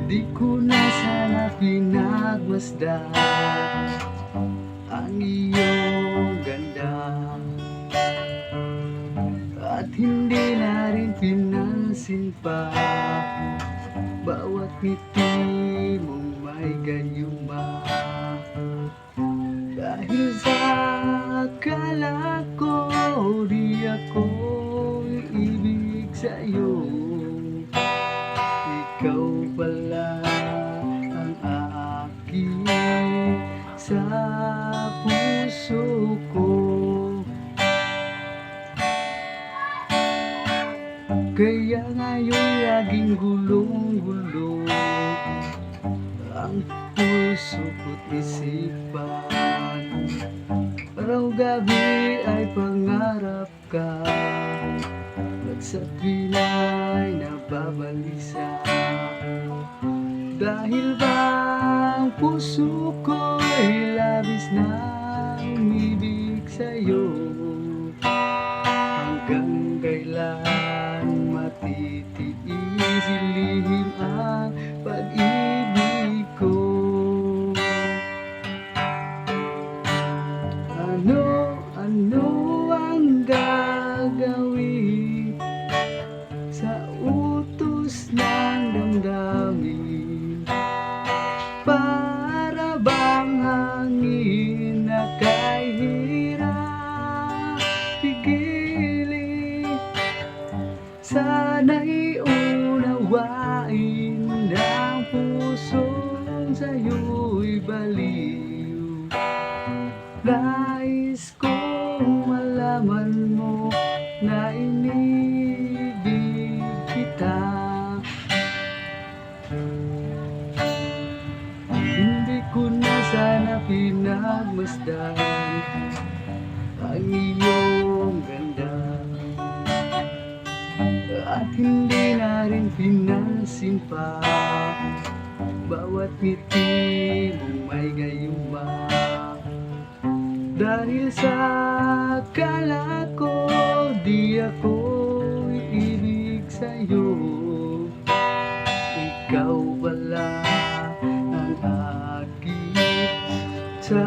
Di ko na sana pinagmasdan ang iyong ganda, at hindi na rin pinansin pa bawat ngiti mong may gayuma. Dahil sa akala ko di ako iibig sa'yo, ikaw pala ang aking sa puso ko. Kaya ngayon laging gulong-gulo ang puso ko't isipan. Araw gabi ay pangarap ka, at sa tuwing nababalisa. Dahil ba ang puso ko'y labis na umibig sa'yo, hanggang kailan matitiis ilihim ang pag-ibig ko. Ano ang gagawin sa utos ng damdamin? Para bang hangin na kahirap pigilin? Sana'y unawain ng pusong sa'yo'y baliw. Nais kong malaman mo na inibig kita. Hindi ko na sana pinagmasdan ang iyong ganda, at hindi na rin pinansin pa bawat ngiti mong may gayuma. Dahil sa akala ko di ako iibig sa'yo, ikaw pala ang aking sa